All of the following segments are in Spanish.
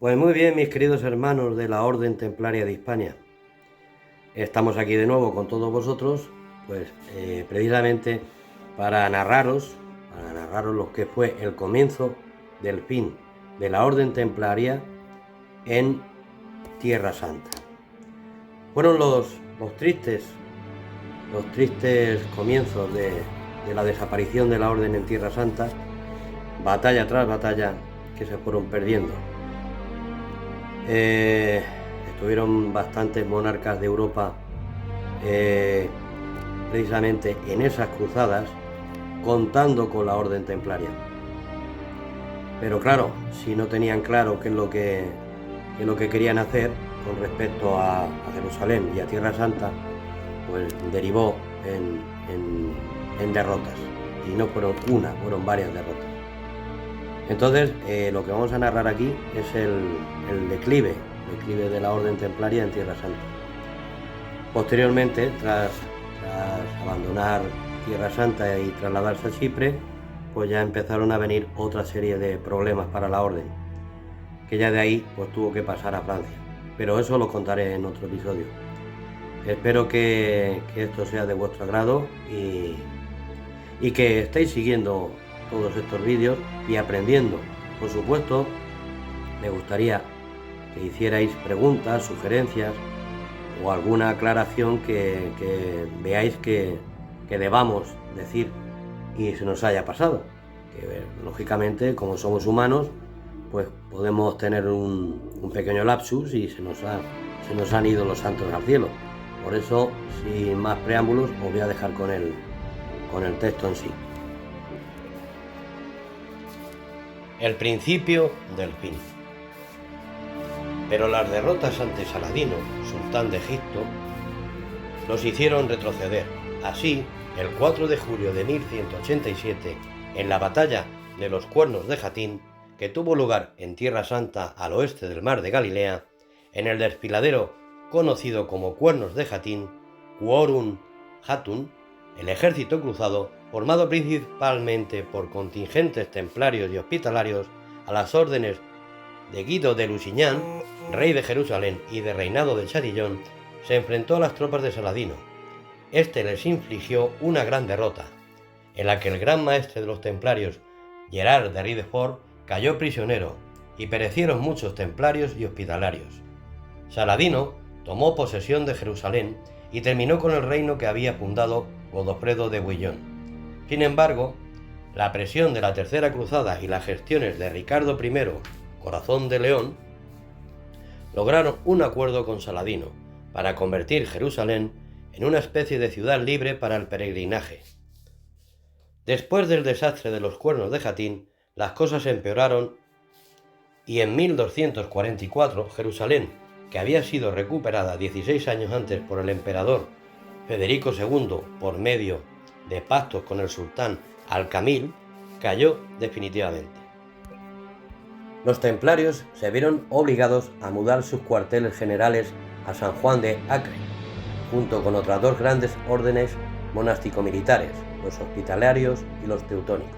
Pues muy bien, mis queridos hermanos de la Orden Templaria de Hispania. Estamos aquí de nuevo con todos vosotros, pues precisamente para narraros lo que fue el comienzo del fin de la Orden Templaria en Tierra Santa. Fueron los tristes comienzos de la desaparición de la Orden en Tierra Santa, batalla tras batalla que se fueron perdiendo. Estuvieron bastantes monarcas de Europa precisamente en esas cruzadas, contando con la Orden Templaria. Pero claro, si no tenían claro qué es lo que querían hacer con respecto a Jerusalén y a Tierra Santa, pues derivó en derrotas. Y no fueron una, fueron varias derrotas. Entonces, lo que vamos a narrar aquí es el declive de la Orden Templaria en Tierra Santa. Posteriormente, tras abandonar Tierra Santa y trasladarse a Chipre, pues ya empezaron a venir otra serie de problemas para la Orden, que ya de ahí pues tuvo que pasar a Francia. Pero eso lo contaré en otro episodio. Espero que esto sea de vuestro agrado y que estéis siguiendo todos estos vídeos y aprendiendo. Por supuesto, me gustaría que hicierais preguntas, sugerencias o alguna aclaración que veáis que debamos decir y se nos haya pasado. Que lógicamente, como somos humanos, pues podemos tener un pequeño lapsus y se nos han ido los santos al cielo. Por eso, sin más preámbulos, os voy a dejar con el texto en sí. El principio del fin. Pero las derrotas ante Saladino, sultán de Egipto, los hicieron retroceder. Así, el 4 de julio de 1187, en la batalla de los Cuernos de Jatín, que tuvo lugar en Tierra Santa al oeste del mar de Galilea, en el desfiladero conocido como Cuernos de Jatín, Quorum Hatun, el ejército cruzado, formado principalmente por contingentes templarios y hospitalarios a las órdenes de Guido de Lusignan, rey de Jerusalén y de reinado de Châtillon, se enfrentó a las tropas de Saladino. Este les infligió una gran derrota, en la que el gran maestre de los templarios, Gerard de Ridefort, cayó prisionero y perecieron muchos templarios y hospitalarios. Saladino tomó posesión de Jerusalén y terminó con el reino que había fundado Godofredo de Bouillon. Sin embargo, la presión de la Tercera Cruzada y las gestiones de Ricardo I, Corazón de León, lograron un acuerdo con Saladino para convertir Jerusalén en una especie de ciudad libre para el peregrinaje. Después del desastre de los Cuernos de Jatín, las cosas empeoraron y en 1244 Jerusalén, que había sido recuperada 16 años antes por el emperador Federico II por medio de pactos con el sultán Al-Kamil, cayó definitivamente. Los templarios se vieron obligados a mudar sus cuarteles generales a San Juan de Acre, junto con otras dos grandes órdenes monástico-militares, los hospitalarios y los teutónicos.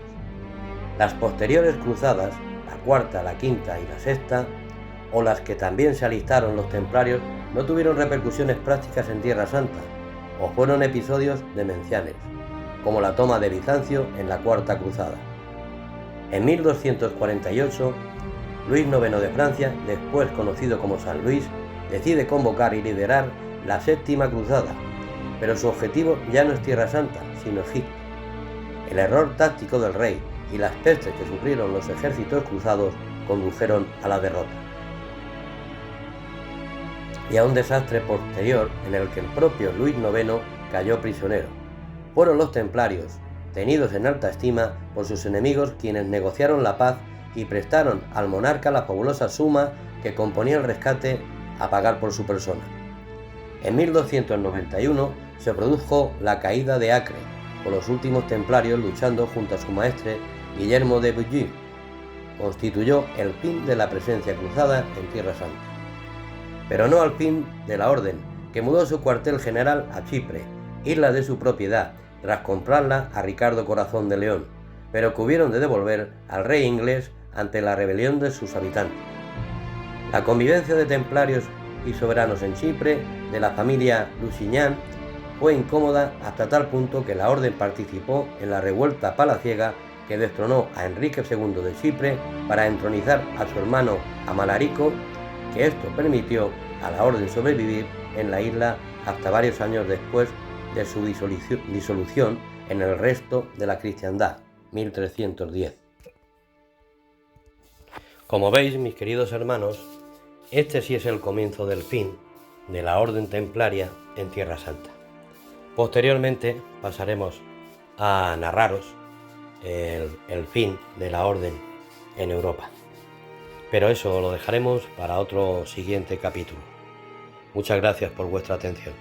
Las posteriores cruzadas, la cuarta, la quinta y la sexta, o las que también se alistaron los templarios, no tuvieron repercusiones prácticas en Tierra Santa, o fueron episodios demenciales, como la toma de Bizancio en la Cuarta Cruzada. En 1248, Luis IX de Francia, después conocido como San Luis, decide convocar y liderar la Séptima Cruzada, pero su objetivo ya no es Tierra Santa, sino Egipto. El error táctico del rey y las pestes que sufrieron los ejércitos cruzados condujeron a la derrota y a un desastre posterior en el que el propio Luis IX cayó prisionero. Fueron los templarios, tenidos en alta estima por sus enemigos, quienes negociaron la paz y prestaron al monarca la fabulosa suma que componía el rescate a pagar por su persona. En 1291 se produjo la caída de Acre, con los últimos templarios luchando junto a su maestre Guillermo de Bouillon. Constituyó el fin de la presencia cruzada en Tierra Santa. Pero no al fin de la orden, que mudó su cuartel general a Chipre, isla de su propiedad, tras comprarla a Ricardo Corazón de León, pero que hubieron de devolver al rey inglés ante la rebelión de sus habitantes. La convivencia de templarios y soberanos en Chipre, de la familia Lusignan, fue incómoda hasta tal punto que la orden participó en la revuelta palaciega que destronó a Enrique II de Chipre para entronizar a su hermano Amalarico, que esto permitió a la orden sobrevivir en la isla hasta varios años después de su disolución en el resto de la cristiandad, 1310. Como veis, mis queridos hermanos, este sí es el comienzo del fin de la Orden Templaria en Tierra Santa. Posteriormente pasaremos a narraros el fin de la Orden en Europa. Pero eso lo dejaremos para otro siguiente capítulo. Muchas gracias por vuestra atención.